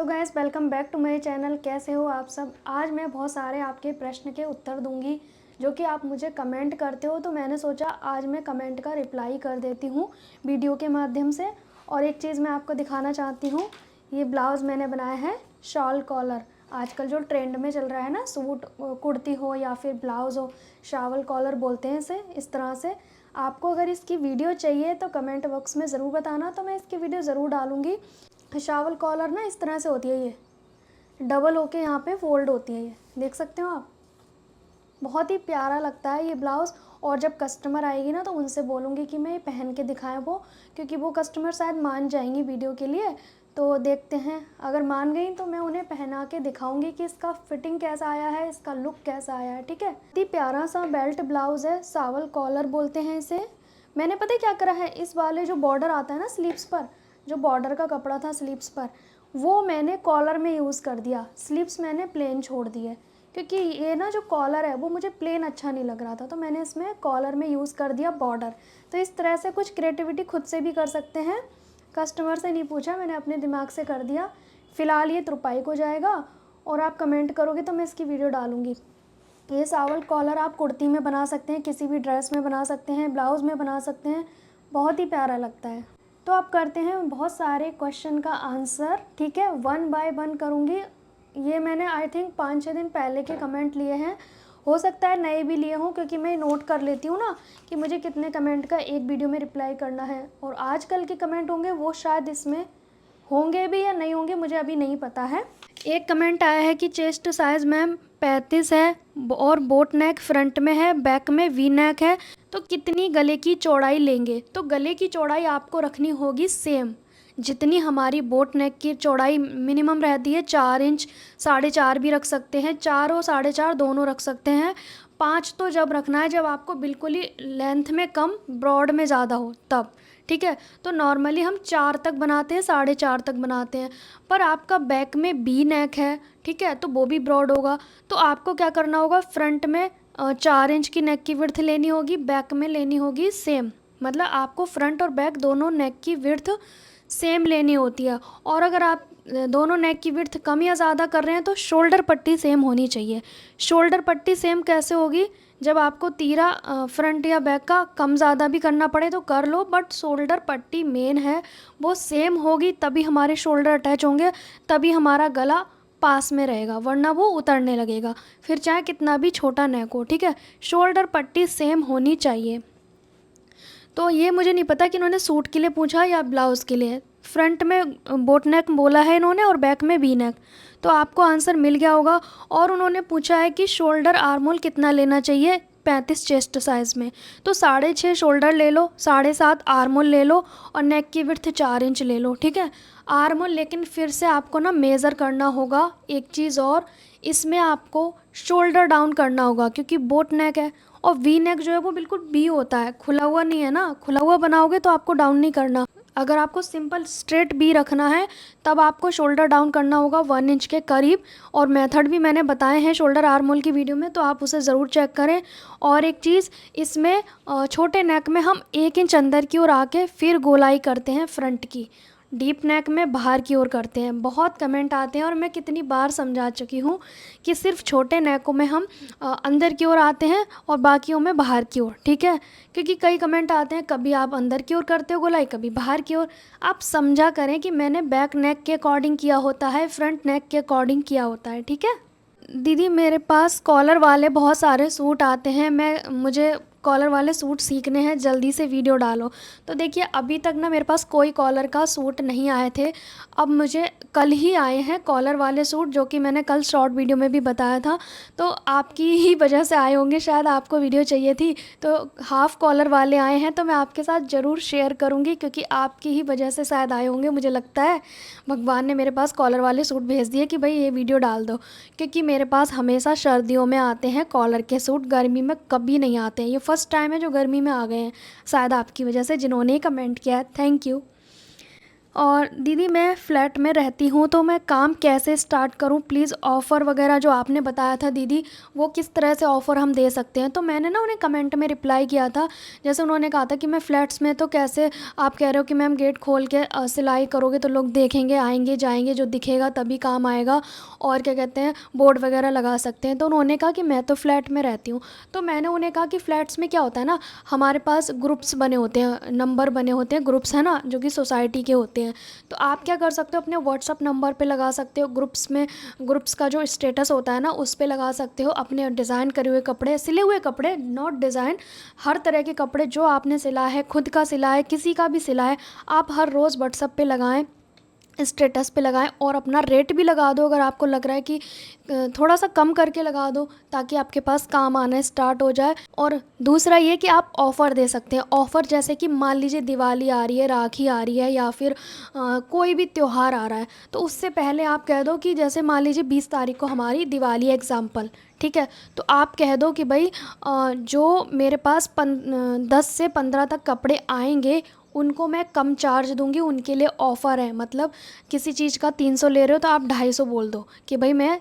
तो guys welcome back to my channel. कैसे हो आप सब। आज मैं बहुत सारे आपके प्रश्न के उत्तर दूंगी जो कि आप मुझे कमेंट करते हो, तो मैंने सोचा आज मैं कमेंट का रिप्लाई कर देती हूँ वीडियो के माध्यम से। और एक चीज़ मैं आपको दिखाना चाहती हूँ, ये ब्लाउज़ मैंने बनाया है शॉल कॉलर। आजकल जो ट्रेंड में चल रहा है ना, सूट कुर्ती हो या फिर ब्लाउज़ हो, शावल कॉलर बोलते हैं इसे। इस तरह से आपको अगर इसकी वीडियो चाहिए तो कमेंट बॉक्स में ज़रूर बताना, तो मैं इसकी वीडियो ज़रूर डालूँगी। शावल कॉलर ना इस तरह से होती है, ये डबल होके यहाँ पे फोल्ड होती है, ये देख सकते हो आप। बहुत ही प्यारा लगता है ये ब्लाउज़। और जब कस्टमर आएगी ना तो उनसे बोलूँगी कि मैं ये पहन के दिखाएं वो, क्योंकि वो कस्टमर शायद मान जाएंगी वीडियो के लिए। तो देखते हैं, अगर मान गई तो मैं उन्हें पहना के दिखाऊंगी कि इसका फिटिंग कैसा आया है, इसका लुक कैसा आया है। ठीक है, बहुत ही प्यारा सा बेल्ट ब्लाउज़ है, शावल कॉलर बोलते हैं इसे। मैंने पता है क्या करा है, इस वाले जो बॉर्डर आता है ना स्लीव्स पर, जो बॉर्डर का कपड़ा था स्लीव्स पर, वो मैंने कॉलर में यूज़ कर दिया। स्लीव्स मैंने प्लेन छोड़ दी है, क्योंकि ये ना जो कॉलर है वो मुझे प्लेन अच्छा नहीं लग रहा था, तो मैंने इसमें कॉलर में यूज़ कर दिया बॉर्डर। तो इस तरह से कुछ क्रिएटिविटी खुद से भी कर सकते हैं, कस्टमर से नहीं पूछा, मैंने अपने दिमाग से कर दिया। फ़िलहाल ये तुरपाई को जाएगा और आप कमेंट करोगे तो मैं इसकी वीडियो डालूँगी। ये शावल कॉलर आप कुर्ती में बना सकते हैं, किसी भी ड्रेस में बना सकते हैं, ब्लाउज़ में बना सकते हैं, बहुत ही प्यारा लगता है। तो आप करते हैं बहुत सारे क्वेश्चन का आंसर। ठीक है, 1 बाय 1 करूँगी। ये मैंने आई थिंक 5-6 दिन पहले के कमेंट लिए हैं, हो सकता है नए भी लिए हों, क्योंकि मैं नोट कर लेती हूँ ना कि मुझे कितने कमेंट का एक वीडियो में रिप्लाई करना है। और आजकल के कमेंट होंगे वो शायद इसमें होंगे भी या नहीं होंगे, मुझे अभी नहीं पता है। एक कमेंट आया है कि चेस्ट साइज़ मैम 35 है और बोट नेक फ्रंट में है, बैक में वी नेक है, तो कितनी गले की चौड़ाई लेंगे। तो गले की चौड़ाई आपको रखनी होगी सेम, जितनी हमारी बोट नेक की चौड़ाई मिनिमम रहती है 4 इंच, 4.5 भी रख सकते हैं, 4 और 4.5 दोनों रख सकते हैं। 5 तो जब रखना है जब आपको बिल्कुल ही लेंथ में कम ब्रॉड में ज़्यादा हो तब। ठीक है, तो नॉर्मली हम 4 तक बनाते हैं, 4.5 तक बनाते हैं। पर आपका बैक में बी नेक है, ठीक है, तो वो भी ब्रॉड होगा। तो आपको क्या करना होगा, फ्रंट में 4 इंच की नेक की विड्थ लेनी होगी, बैक में लेनी होगी सेम। मतलब आपको फ्रंट और बैक दोनों नेक की विड्थ सेम लेनी होती है। और अगर आप दोनों नेक की विड्थ कम या ज़्यादा कर रहे हैं तो शोल्डर पट्टी सेम होनी चाहिए। शोल्डर पट्टी सेम कैसे होगी, जब आपको तीरा फ्रंट या बैक का कम ज़्यादा भी करना पड़े तो कर लो, बट शोल्डर पट्टी मेन है, वो सेम होगी तभी हमारे शोल्डर अटैच होंगे, तभी हमारा गला पास में रहेगा, वरना वो उतरने लगेगा फिर चाहे कितना भी छोटा नेक हो। ठीक है, शोल्डर पट्टी सेम होनी चाहिए। तो ये मुझे नहीं पता कि इन्होंने सूट के लिए पूछा या ब्लाउज़ के लिए। फ्रंट में बोट नेक बोला है इन्होंने और बैक में वी नेक, तो आपको आंसर मिल गया होगा। और उन्होंने पूछा है कि शोल्डर आर्मोल कितना लेना चाहिए 35 चेस्ट साइज़ में, तो 6.5 शोल्डर ले लो, 7.5 आर्मोल ले लो और नेक की विड्थ 4 इंच ले लो। ठीक है, आर्मोल लेकिन फिर से आपको ना मेज़र करना होगा। एक चीज़ और, इसमें आपको शोल्डर डाउन करना होगा, क्योंकि बोट नेक है और वी नेक जो है वो बिल्कुल वी होता है, खुला हुआ नहीं है ना। खुला हुआ बनाओगे तो आपको डाउन नहीं करना। अगर आपको सिंपल स्ट्रेट बी रखना है तब आपको शोल्डर डाउन करना होगा 1 इंच के करीब। और मेथड भी मैंने बताए हैं शोल्डर आर्मोल की वीडियो में, तो आप उसे ज़रूर चेक करें। और एक चीज़, इसमें छोटे नेक में हम 1 इंच अंदर की ओर आके फिर गोलाई करते हैं फ्रंट की, डीप नेक में बाहर की ओर करते हैं। बहुत कमेंट आते हैं और मैं कितनी बार समझा चुकी हूँ कि सिर्फ छोटे नेकों में हम अंदर की ओर आते हैं और बाकियों में बाहर की ओर। ठीक है, क्योंकि कई कमेंट आते हैं कभी आप अंदर की ओर करते हो गोलाई, कभी बाहर की ओर। आप समझा करें कि मैंने बैक नेक के अकॉर्डिंग किया होता है, फ्रंट नेक के अकॉर्डिंग किया होता है। ठीक है दीदी, मेरे पास कॉलर वाले बहुत सारे सूट आते हैं, मुझे कॉलर वाले सूट सीखने हैं, जल्दी से वीडियो डालो। तो देखिए, अभी तक ना मेरे पास कोई कॉलर का सूट नहीं आए थे, अब मुझे कल ही आए हैं कॉलर वाले सूट, जो कि मैंने कल शॉर्ट वीडियो में भी बताया था। तो आपकी ही वजह से आए होंगे, शायद आपको वीडियो चाहिए थी, तो हाफ़ कॉलर वाले आए हैं, तो मैं आपके साथ ज़रूर शेयर करूँगी, क्योंकि आपकी ही वजह से शायद आए होंगे। मुझे लगता है भगवान ने मेरे पास कॉलर वाले सूट भेज दिए कि भाई ये वीडियो डाल दो, क्योंकि मेरे पास हमेशा सर्दियों में आते हैं कॉलर के सूट, गर्मी में कभी नहीं आते हैं। ये फर्स्ट टाइम है जो गर्मी में आ गए हैं, शायद आपकी वजह से, जिन्होंने कमेंट किया है, थैंक यू। और दीदी मैं फ़्लैट में रहती हूँ तो मैं काम कैसे स्टार्ट करूँ प्लीज़? ऑफ़र वगैरह जो आपने बताया था दीदी, वो किस तरह से ऑफ़र हम दे सकते हैं? तो मैंने ना उन्हें कमेंट में रिप्लाई किया था। जैसे उन्होंने कहा था कि मैं फ़्लैट्स में तो कैसे, आप कह रहे हो कि मैम गेट खोल के सिलाई करोगे तो लोग देखेंगे, आएंगे जाएंगे, जो दिखेगा तभी काम आएगा। और क्या कहते हैं, बोर्ड वगैरह लगा सकते हैं। तो उन्होंने कहा कि मैं तो फ़्लैट में रहती हूँ। तो मैंने उन्हें कहा कि फ़्लैट्स में क्या होता है ना, हमारे पास ग्रुप्स बने होते हैं, नंबर बने होते हैं, ग्रुप्स है ना, जो कि सोसाइटी के होते हैं। तो आप क्या कर सकते हो, अपने व्हाट्सअप नंबर पे लगा सकते हो, ग्रुप्स में, ग्रुप्स का जो स्टेटस होता है ना उस पे लगा सकते हो अपने डिज़ाइन करे हुए कपड़े, सिले हुए कपड़े, नॉट डिज़ाइन, हर तरह के कपड़े जो आपने सिला है, खुद का सिला है, किसी का भी सिला है, आप हर रोज़ व्हाट्सअप पे लगाएं, स्टेटस पे लगाएं। और अपना रेट भी लगा दो, अगर आपको लग रहा है कि थोड़ा सा कम करके लगा दो, ताकि आपके पास काम आना स्टार्ट हो जाए। और दूसरा ये कि आप ऑफ़र दे सकते हैं। ऑफ़र जैसे कि मान लीजिए दिवाली आ रही है, राखी आ रही है, या फिर कोई भी त्यौहार आ रहा है, तो उससे पहले आप कह दो कि जैसे मान लीजिए 20 तारीख को हमारी दिवाली है एग्ज़ाम्पल, ठीक है? तो आप कह दो कि भाई जो मेरे पास 10 से 15 तक कपड़े आएंगे उनको मैं कम चार्ज दूंगी, उनके लिए ऑफ़र है। मतलब किसी चीज़ का 300 ले रहे हो तो आप 250 बोल दो कि भाई मैं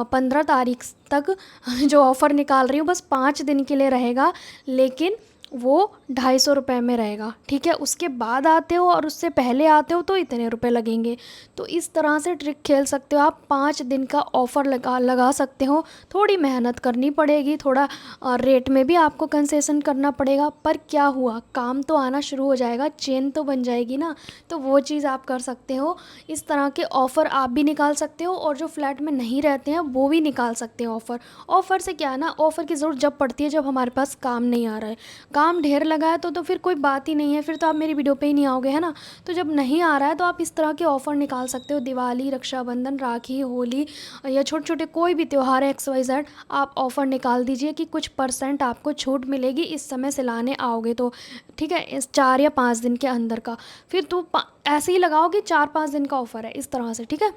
15 तारीख तक जो ऑफ़र निकाल रही हूँ बस 5 दिन के लिए रहेगा, लेकिन वो 250 रुपये में रहेगा, ठीक है? उसके बाद आते हो और उससे पहले आते हो तो इतने रुपए लगेंगे। तो इस तरह से ट्रिक खेल सकते हो आप, 5 दिन का ऑफ़र लगा सकते हो। थोड़ी मेहनत करनी पड़ेगी, थोड़ा रेट में भी आपको कंसेशन करना पड़ेगा, पर क्या हुआ, काम तो आना शुरू हो जाएगा, चेन तो बन जाएगी ना। तो वो चीज़ आप कर सकते हो। इस तरह के ऑफ़र आप भी निकाल सकते हो, और जो फ्लैट में नहीं रहते हैं वो भी निकाल सकते हैं ऑफ़र। ऑफ़र से क्या है ना, ऑफ़र की ज़रूरत जब पड़ती है जब हमारे पास काम नहीं आ रहा है। काम ढेर लगा है तो फिर कोई बात ही नहीं है, फिर तो आप मेरी वीडियो पे ही नहीं आओगे, है ना? तो जब नहीं आ रहा है तो आप इस तरह के ऑफ़र निकाल सकते हो। दिवाली, रक्षाबंधन, राखी, होली, या छोटे छोटे कोई भी त्यौहार है XYZ, आप ऑफ़र निकाल दीजिए कि कुछ % आपको छूट मिलेगी इस समय सिलाने आओगे तो, ठीक है? इस 4 या 5 दिन के अंदर का। फिर तो ऐसे ही लगाओ कि 4-5 दिन का ऑफ़र है, इस तरह से, ठीक है?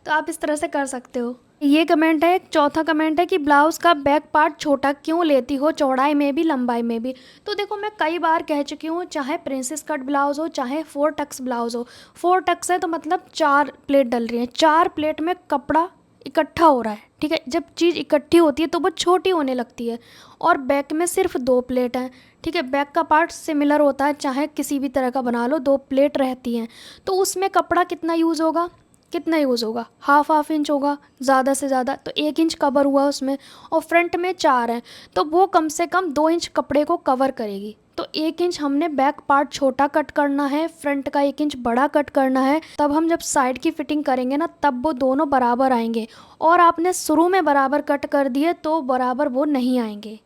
तो आप इस तरह से कर सकते हो। ये कमेंट है, एक चौथा कमेंट है कि ब्लाउज़ का बैक पार्ट छोटा क्यों लेती हो, चौड़ाई में भी लंबाई में भी? तो देखो मैं कई बार कह चुकी हूँ, चाहे प्रिंसेस कट ब्लाउज़ हो, चाहे 4 टक्स ब्लाउज़ हो। 4 टक्स है तो मतलब 4 प्लेट डल रही हैं, 4 प्लेट में कपड़ा इकट्ठा हो रहा है, ठीक है? जब चीज़ इकट्ठी होती है तो वो छोटी होने लगती है। और बैक में सिर्फ 2 प्लेट हैं, ठीक है? बैक का पार्ट सिमिलर होता है, चाहे किसी भी तरह का बना लो, 2 प्लेट रहती हैं। तो उसमें कपड़ा कितना यूज़ होगा, कितना यूज़ होगा? हाफ इंच होगा ज़्यादा से ज़्यादा, तो 1 इंच कवर हुआ उसमें। और फ्रंट में 4 हैं तो वो कम से कम 2 इंच कपड़े को कवर करेगी। तो 1 इंच हमने बैक पार्ट छोटा कट करना है, फ्रंट का 1 इंच बड़ा कट करना है, तब हम जब साइड की फिटिंग करेंगे ना तब वो दोनों बराबर आएंगे। और आपने शुरू में बराबर कट कर दिए तो बराबर वो नहीं आएंगे।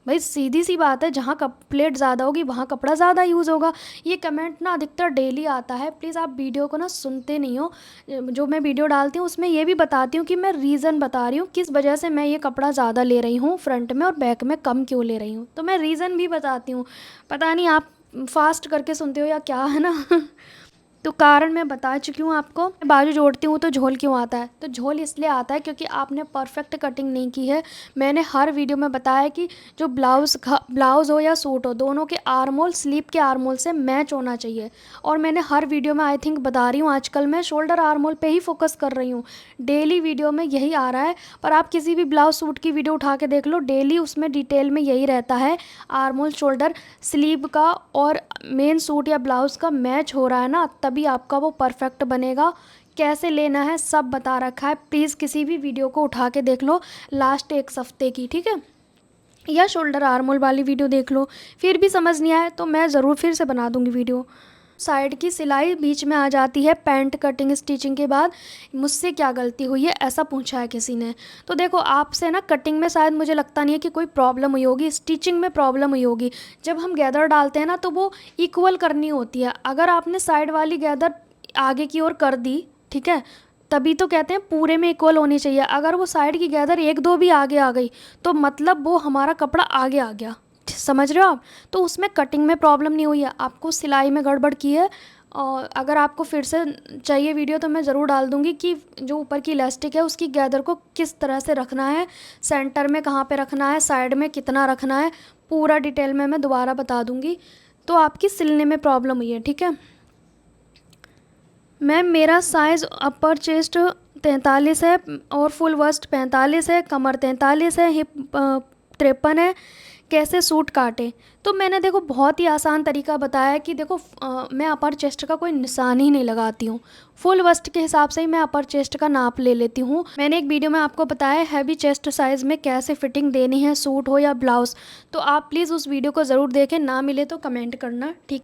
भाई सीधी सी बात है, जहाँ कप प्लेट ज़्यादा होगी वहाँ कपड़ा ज़्यादा यूज़ होगा। ये कमेंट ना अधिकतर डेली आता है, प्लीज़ आप वीडियो को ना सुनते नहीं हो। जो मैं वीडियो डालती हूँ उसमें ये भी बताती हूँ कि मैं रीज़न बता रही हूँ किस वजह से मैं ये कपड़ा ज़्यादा ले रही हूँ फ्रंट में और बैक में कम क्यों ले रही हूँ, तो मैं रीज़न भी बताती हूँ। पता नहीं आप फास्ट करके सुनते हो या क्या, है ना? तो कारण मैं बता चुकी हूँ आपको। बाजू जोड़ती हूँ तो झोल क्यों आता है, तो झोल इसलिए आता है क्योंकि आपने परफेक्ट कटिंग नहीं की है। मैंने हर वीडियो में बताया कि जो ब्लाउज़ हो या सूट हो, दोनों के आर्म होल स्लीव के आर्म होल से मैच होना चाहिए। और मैंने हर वीडियो में आई थिंक बता रही हूँ, आजकल मैं शोल्डर आर्म होल पे ही फोकस कर रही हूँ, डेली वीडियो में यही आ रहा है। पर आप किसी भी ब्लाउज सूट की वीडियो उठा के देख लो, डेली उसमें डिटेल में यही रहता है, आर्म होल शोल्डर स्लीव का और मेन सूट या ब्लाउज़ का मैच हो रहा है ना, तभी आपका वो परफेक्ट बनेगा। कैसे लेना है सब बता रखा है, प्लीज़ किसी भी वीडियो को उठा के देख लो लास्ट 1 हफ्ते की, ठीक है? या शोल्डर आर्म होल वाली वीडियो देख लो। फिर भी समझ नहीं आए तो मैं ज़रूर फिर से बना दूंगी वीडियो। साइड की सिलाई बीच में आ जाती है पैंट कटिंग स्टिचिंग के बाद, मुझसे क्या गलती हुई है ऐसा पूछा है किसी ने। तो देखो आपसे ना कटिंग में शायद मुझे लगता नहीं है कि कोई प्रॉब्लम हुई होगी, स्टिचिंग में प्रॉब्लम हुई होगी। जब हम गैदर डालते हैं ना तो वो इक्वल करनी होती है। अगर आपने साइड वाली गैदर आगे की ओर कर दी, ठीक है, तभी तो कहते हैं पूरे में इक्वल होनी चाहिए। अगर वो साइड की गैदर 1-2 भी आगे आ गई तो मतलब वो हमारा कपड़ा आगे आ गया, समझ रहे हो आप? तो उसमें कटिंग में प्रॉब्लम नहीं हुई है, आपको सिलाई में गड़बड़ की है। और अगर आपको फिर से चाहिए वीडियो तो मैं ज़रूर डाल दूँगी कि जो ऊपर की इलास्टिक है उसकी गैदर को किस तरह से रखना है, सेंटर में कहाँ पे रखना है, साइड में कितना रखना है, पूरा डिटेल में मैं दोबारा बता दूँगी। तो आपकी सिलने में प्रॉब्लम हुई है, ठीक है? मैम मेरा साइज़ अपर चेस्ट 43 है और फुल वस्ट 45 है, कमर 43 है, हिप 53 है, कैसे सूट काटे। तो मैंने देखो बहुत ही आसान तरीका बताया है कि देखो मैं अपर चेस्ट का कोई निशान ही नहीं लगाती हूँ, फुल वस्ट के हिसाब से ही मैं अपर चेस्ट का नाप ले लेती हूँ। मैंने एक वीडियो में आपको बताया है हैवी चेस्ट साइज़ में कैसे फिटिंग देनी है, सूट हो या ब्लाउज़, तो आप प्लीज़ उस वीडियो को ज़रूर देखें, ना मिले तो कमेंट करना, ठीक।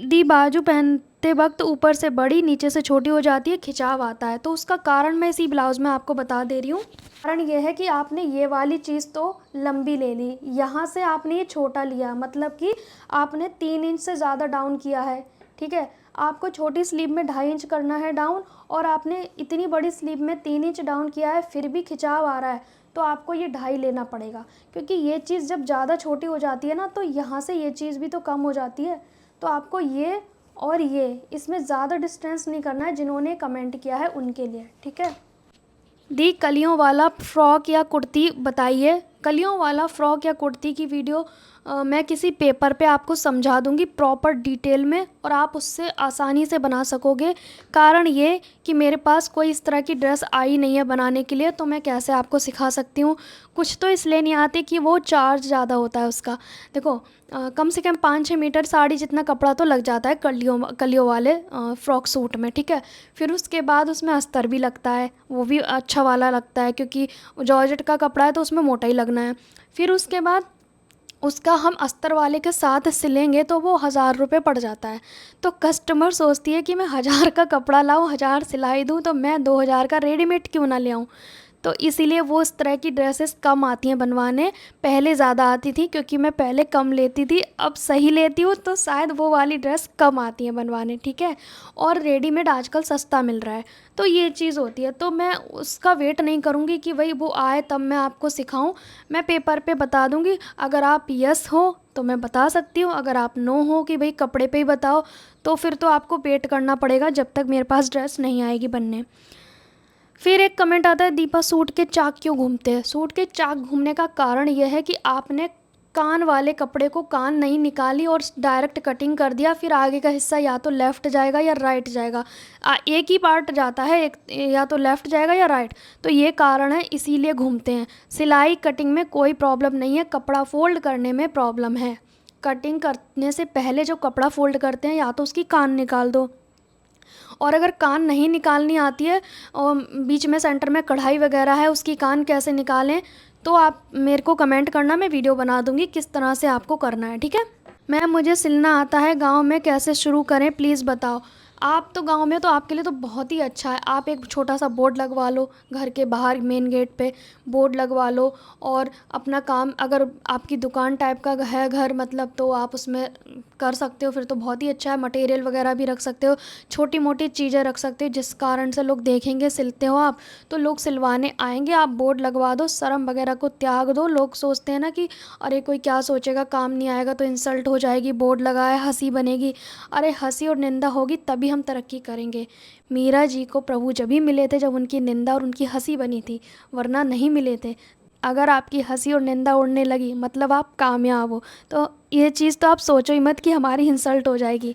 दी बाजू पहनते वक्त ऊपर से बड़ी नीचे से छोटी हो जाती है, खिंचाव आता है, तो उसका कारण मैं इसी ब्लाउज़ में आपको बता दे रही हूँ। कारण ये है कि आपने ये वाली चीज़ तो लंबी ले ली, यहाँ से आपने ये छोटा लिया, मतलब कि आपने 3 इंच से ज़्यादा डाउन किया है, ठीक है। आपको छोटी स्लीव में 2.5 इंच करना है डाउन, और आपने इतनी बड़ी स्लीव में 3 इंच डाउन किया है, फिर भी खिंचाव आ रहा है, तो आपको ये 2.5 लेना पड़ेगा, क्योंकि ये चीज़ जब ज़्यादा छोटी हो जाती है ना, तो यहाँ से ये चीज़ भी तो कम हो जाती है। तो आपको ये और ये इसमें ज़्यादा डिस्टेंस नहीं करना है, जिन्होंने कमेंट किया है उनके लिए, ठीक है। दी कलियों वाला फ्रॉक या कुर्ती बताइए। कलियों वाला फ्रॉक या कुर्ती की वीडियो मैं किसी पेपर पे आपको समझा दूंगी प्रॉपर डिटेल में, और आप उससे आसानी से बना सकोगे। कारण ये कि मेरे पास कोई इस तरह की ड्रेस आई नहीं है बनाने के लिए, तो मैं कैसे आपको सिखा सकती हूँ। कुछ तो इसलिए नहीं आती कि वो चार्ज ज़्यादा होता है उसका। देखो कम से कम 5-6 मीटर साड़ी जितना कपड़ा तो लग जाता है कलियों वाले फ़्रॉक सूट में, ठीक है। फिर उसके बाद उसमें अस्तर भी लगता है, वो भी अच्छा वाला लगता है, क्योंकि जॉर्जेट का कपड़ा है तो उसमें मोटा ही लगना है। फिर उसके बाद उसका हम अस्तर वाले के साथ सिलेंगे तो वो 1000 रुपये पड़ जाता है। तो कस्टमर सोचती है कि मैं 1000 का कपड़ा लाऊं, 1000 सिलाई दूं, तो मैं 2000 का रेडीमेड क्यों ना ले आऊं। तो इसीलिए वो इस तरह की ड्रेसेस कम आती हैं बनवाने। पहले ज़्यादा आती थी, क्योंकि मैं पहले कम लेती थी, अब सही लेती हूँ, तो शायद वो वाली ड्रेस कम आती हैं बनवाने, ठीक है। और रेडीमेड आजकल सस्ता मिल रहा है, तो ये चीज़ होती है। तो मैं उसका वेट नहीं करूँगी कि भाई वो आए तब मैं आपको सिखाऊँ, मैं पेपर पे बता दूँगी। अगर आप यस हो तो मैं बता सकती हूँ, अगर आप नो हो कि भाई कपड़े पे ही बताओ, तो फिर तो आपको वेट करना पड़ेगा जब तक मेरे पास ड्रेस नहीं आएगी बनने। फिर एक कमेंट आता है, दीपा सूट के चाक क्यों घूमते हैं। सूट के चाक घूमने का कारण यह है कि आपने कान वाले कपड़े को कान नहीं निकाली और डायरेक्ट कटिंग कर दिया, फिर आगे का हिस्सा या तो लेफ़्ट जाएगा या राइट जाएगा। एक ही पार्ट जाता है, एक या तो लेफ़्ट जाएगा या राइट, तो ये कारण है, इसीलिए घूमते हैं। सिलाई कटिंग में कोई प्रॉब्लम नहीं है, कपड़ा फ़ोल्ड करने में प्रॉब्लम है। कटिंग करने से पहले जो कपड़ा फ़ोल्ड करते हैं, या तो उसकी कान निकाल दो, और अगर कान नहीं निकालनी आती है और बीच में सेंटर में कढ़ाई वगैरह है, उसकी कान कैसे निकालें, तो आप मेरे को कमेंट करना, मैं वीडियो बना दूंगी किस तरह से आपको करना है, ठीक है। मैम मुझे सिलना आता है, गांव में कैसे शुरू करें प्लीज़ बताओ। आप तो गांव में, तो आपके लिए तो बहुत ही अच्छा है। आप एक छोटा सा बोर्ड लगवा लो, घर के बाहर मेन गेट पे बोर्ड लगवा लो, और अपना काम, अगर आपकी दुकान टाइप का है घर, मतलब तो आप उसमें कर सकते हो, फिर तो बहुत ही अच्छा है। मटेरियल वगैरह भी रख सकते हो, छोटी मोटी चीज़ें रख सकते हो, जिस कारण से लोग देखेंगे सिलते हो आप, तो लोग सिलवाने आएंगे। आप बोर्ड लगवा दो, शर्म वगैरह को त्याग दो। लोग सोचते हैं ना कि अरे कोई क्या सोचेगा, काम नहीं आएगा तो इंसल्ट हो जाएगी, बोर्ड लगाया, हंसी बनेगी। अरे हंसी और निंदा होगी तभी हम तरक्की करेंगे। मीरा जी को प्रभु जब ही मिले थे जब उनकी निंदा और उनकी हंसी बनी थी, वरना नहीं मिले थे। अगर आपकी हंसी और निंदा उड़ने लगी मतलब आप कामयाब हो। तो ये चीज़ तो आप सोचो ही मत कि हमारी इंसल्ट हो जाएगी।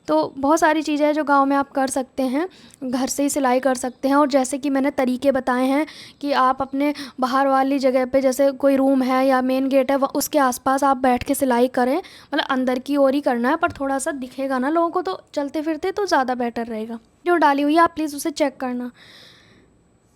तो बहुत सारी चीज़ें हैं जो गांव में आप कर सकते हैं, घर से ही सिलाई कर सकते हैं। और जैसे कि मैंने तरीके बताए हैं कि आप अपने बाहर वाली जगह पे, जैसे कोई रूम है या मेन गेट है, उसके आसपास आप बैठ के सिलाई करें, मतलब अंदर की ओर ही करना है, पर थोड़ा सा दिखेगा ना लोगों को, तो चलते फिरते तो ज़्यादा बेटर रहेगा। जो डाली हुई है आप प्लीज़ उसे चेक करना।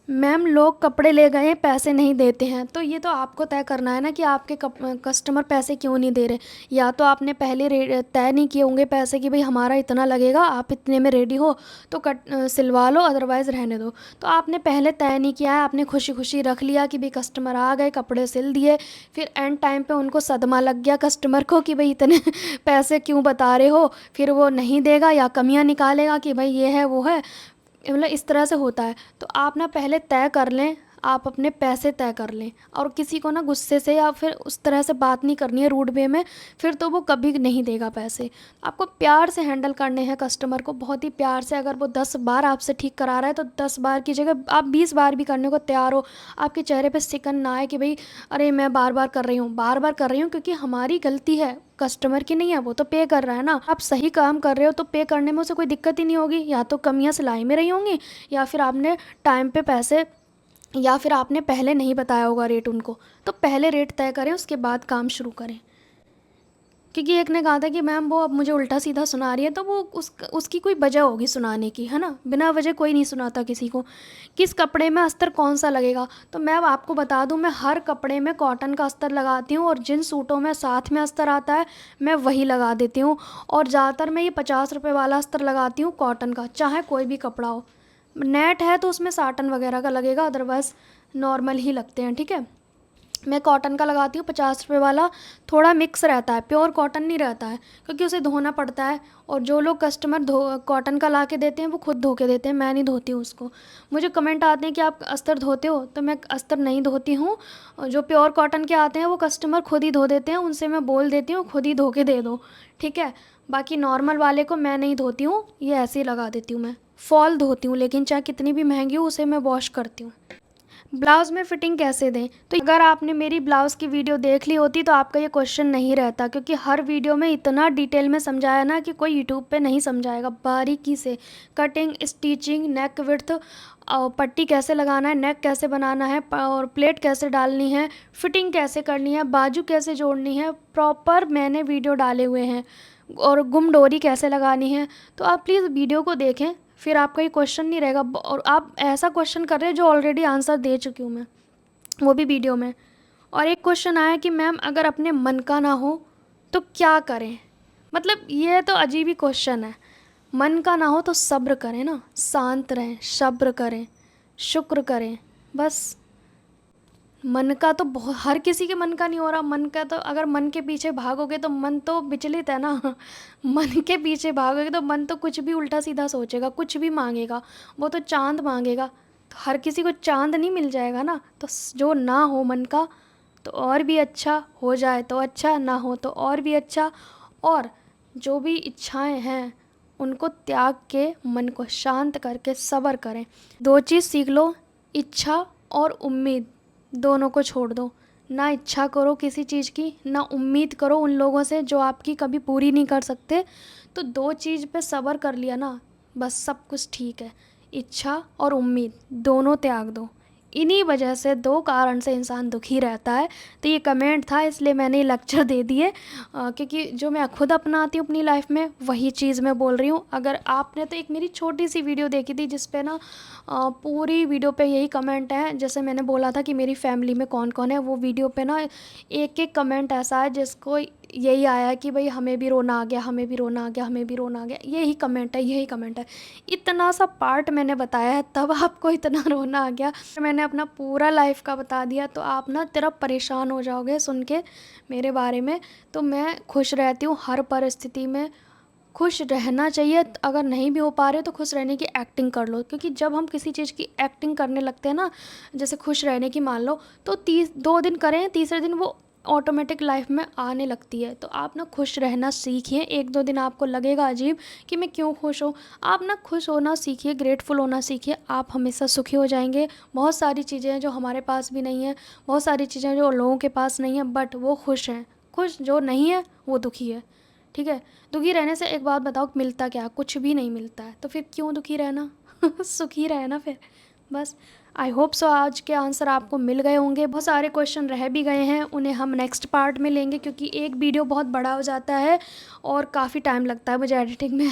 मैम लोग कपड़े ले गए हैं, पैसे नहीं देते हैं, तो ये तो आपको तय करना है ना कि आपके कस्टमर पैसे क्यों नहीं दे रहे। या तो आपने पहले तय नहीं किए होंगे पैसे कि भाई हमारा इतना लगेगा, आप इतने में रेडी हो तो सिलवा लो, अदरवाइज़ रहने दो। तो आपने पहले तय नहीं किया है, आपने खुशी खुशी रख लिया कि भाई कस्टमर आ गए, कपड़े सिल दिए, फिर एंड टाइम पे उनको सदमा लग गया कस्टमर को कि भाई इतने पैसे क्यों बता रहे हो, फिर वो नहीं देगा या कमियाँ निकालेगा कि भाई ये है वो है, मतलब इस तरह से होता है। तो आप ना पहले तय कर लें, आप अपने पैसे तय कर लें। और किसी को ना गुस्से से या फिर उस तरह से बात नहीं करनी है रूड वे में, फिर तो वो कभी नहीं देगा पैसे। आपको प्यार से हैंडल करने हैं कस्टमर को, बहुत ही प्यार से। अगर वो 10 बार आपसे ठीक करा रहा है तो 10 बार की जगह आप 20 बार भी करने को तैयार हो। आपके चेहरे पे सिकन ना आए कि भाई अरे मैं बार बार कर रही हूँ, बार बार कर रही हूँ, क्योंकि हमारी गलती है, कस्टमर की नहीं है, वो तो पे कर रहा है ना। आप सही काम कर रहे हो तो पे करने में उसे कोई दिक्कत ही नहीं होगी। या तो कमियां सिलाई में रही होंगी, या फिर आपने टाइम पे पैसे, या फिर आपने पहले नहीं बताया होगा रेट उनको। तो पहले रेट तय करें, उसके बाद काम शुरू करें। क्योंकि एक ने कहा था कि मैम वो अब मुझे उल्टा सीधा सुना रही है, तो वो उसकी कोई वजह होगी सुनाने की, है ना। बिना वजह कोई नहीं सुनाता किसी को। किस कपड़े में अस्तर कौन सा लगेगा, तो मैं अब आपको बता दूं, मैं हर कपड़े में कॉटन का अस्तर लगाती हूँ, और जिन सूटों में साथ में अस्तर आता है मैं वही लगा देती हूँ। और ज़्यादातर मैं ये 50 रुपये वाला अस्तर लगाती हूँ कॉटन का, चाहे कोई भी कपड़ा हो। नेट है तो उसमें साटन वगैरह का लगेगा, अदरवाइज़ नॉर्मल ही लगते हैं, ठीक है। मैं कॉटन का लगाती हूँ 50 रुपये वाला। थोड़ा मिक्स रहता है, प्योर कॉटन नहीं रहता है, क्योंकि उसे धोना पड़ता है। और जो लोग कस्टमर कॉटन का ला के देते हैं वो खुद धो के देते हैं, मैं नहीं धोती हूँ उसको। मुझे कमेंट आते हैं कि आप अस्तर धोते हो, तो मैं अस्तर नहीं धोती हूँ। और जो प्योर कॉटन के आते हैं वो कस्टमर खुद ही धो देते हैं, उनसे मैं बोल देती हूँ खुद ही धो के दे दो, ठीक है। बाकी नॉर्मल वाले को मैं नहीं धोती हूँ, ये ऐसे ही लगा देती हूँ। मैं फॉल धोती हूँ, लेकिन चाहे कितनी भी महंगी हो उसे मैं वॉश करती हूँ। ब्लाउज़ में फ़िटिंग कैसे दें, तो अगर आपने मेरी ब्लाउज़ की वीडियो देख ली होती तो आपका ये क्वेश्चन नहीं रहता, क्योंकि हर वीडियो में इतना डिटेल में समझाया ना कि कोई यूट्यूब पे नहीं समझाएगा। बारीकी से कटिंग, स्टिचिंग, नेक विड्थ, और पट्टी कैसे लगाना है, नेक कैसे बनाना है, और प्लेट कैसे डालनी है, फिटिंग कैसे करनी है, बाजू कैसे जोड़नी है, प्रॉपर मैंने वीडियो डाले हुए हैं। और गुम डोरी कैसे लगानी है। तो आप प्लीज़ वीडियो को देखें, फिर आपका ये क्वेश्चन नहीं रहेगा। और आप ऐसा क्वेश्चन कर रहे हैं जो ऑलरेडी आंसर दे चुकी हूँ मैं, वो भी वीडियो में। और एक क्वेश्चन आया कि मैम अगर अपने मन का ना हो तो क्या करें। मतलब ये तो अजीब ही क्वेश्चन है। मन का ना हो तो सब्र करें ना, शांत रहें, सब्र करें, शुक्र करें, बस। मन का तो बहुत, हर किसी के मन का नहीं हो रहा। मन का तो अगर मन के पीछे भागोगे तो मन तो विचलित है ना। मन के पीछे भागोगे तो मन तो कुछ भी उल्टा सीधा सोचेगा, कुछ भी मांगेगा, वो तो चांद मांगेगा। तो हर किसी को चांद नहीं मिल जाएगा ना। तो जो ना हो मन का तो और भी अच्छा, हो जाए तो अच्छा, ना हो तो और भी अच्छा। और जो भी इच्छाएं हैं उनको त्याग के मन को शांत करके सब्र करें। 2 चीज़ सीख लो, इच्छा और उम्मीद, दोनों को छोड़ दो। ना इच्छा करो किसी चीज़ की, ना उम्मीद करो उन लोगों से जो आपकी कभी पूरी नहीं कर सकते। तो 2 चीज़ पे सब्र कर लिया ना, बस सब कुछ ठीक है। इच्छा और उम्मीद दोनों त्याग दो। इन्हीं वजह से, 2 कारण से इंसान दुखी रहता है। तो ये कमेंट था, इसलिए मैंने ये लेक्चर दे दिए, क्योंकि जो मैं खुद अपनाती हूँ अपनी लाइफ में वही चीज़ मैं बोल रही हूँ। अगर आपने तो एक मेरी छोटी सी वीडियो देखी थी जिस पे ना पूरी वीडियो पे यही कमेंट है, जैसे मैंने बोला था कि मेरी फैमिली में कौन कौन है, वो वीडियो पे ना एक एक कमेंट ऐसा है जिसको यही आया कि भाई हमें भी रोना आ गया, हमें भी रोना आ गया, हमें भी रोना आ गया। यही कमेंट है, यही कमेंट है। इतना सा पार्ट मैंने बताया है तब आपको इतना रोना आ गया। मैंने अपना पूरा लाइफ का बता दिया तो आप ना तरफ परेशान हो जाओगे सुन के मेरे बारे में। तो मैं खुश रहती हूँ हर परिस्थिति में, खुश रहना चाहिए। अगर नहीं भी हो पा रहे तो खुश रहने की एक्टिंग कर लो, क्योंकि जब हम किसी चीज़ की एक्टिंग करने लगते हैं ना, जैसे खुश रहने की मान लो, तो 2 दिन करें, तीसरे दिन वो ऑटोमेटिक लाइफ में आने लगती है। तो आप ना खुश रहना सीखिए। 1-2 दिन आपको लगेगा अजीब कि मैं क्यों खुश हूँ, आप ना खुश होना सीखिए, ग्रेटफुल होना सीखिए, आप हमेशा सुखी हो जाएंगे। बहुत सारी चीज़ें हैं जो हमारे पास भी नहीं है, बहुत सारी चीज़ें हैं जो लोगों के पास नहीं है, बट वो खुश हैं। खुश जो नहीं है वो दुखी है, ठीक है। दुखी रहने से एक बात बताओ, मिलता क्या, कुछ भी नहीं मिलता है, तो फिर क्यों दुखी रहना। सुखी रहना फिर, बस। आई होप सो आज के आंसर आपको मिल गए होंगे। बहुत सारे क्वेश्चन रह भी गए हैं, उन्हें हम नेक्स्ट पार्ट में लेंगे, क्योंकि एक वीडियो बहुत बड़ा हो जाता है और काफ़ी टाइम लगता है मुझे एडिटिंग में।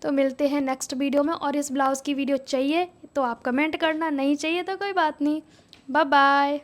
तो मिलते हैं नेक्स्ट वीडियो में। और इस ब्लाउज़ की वीडियो चाहिए तो आप कमेंट करना, नहीं चाहिए तो कोई बात नहीं। Bye bye.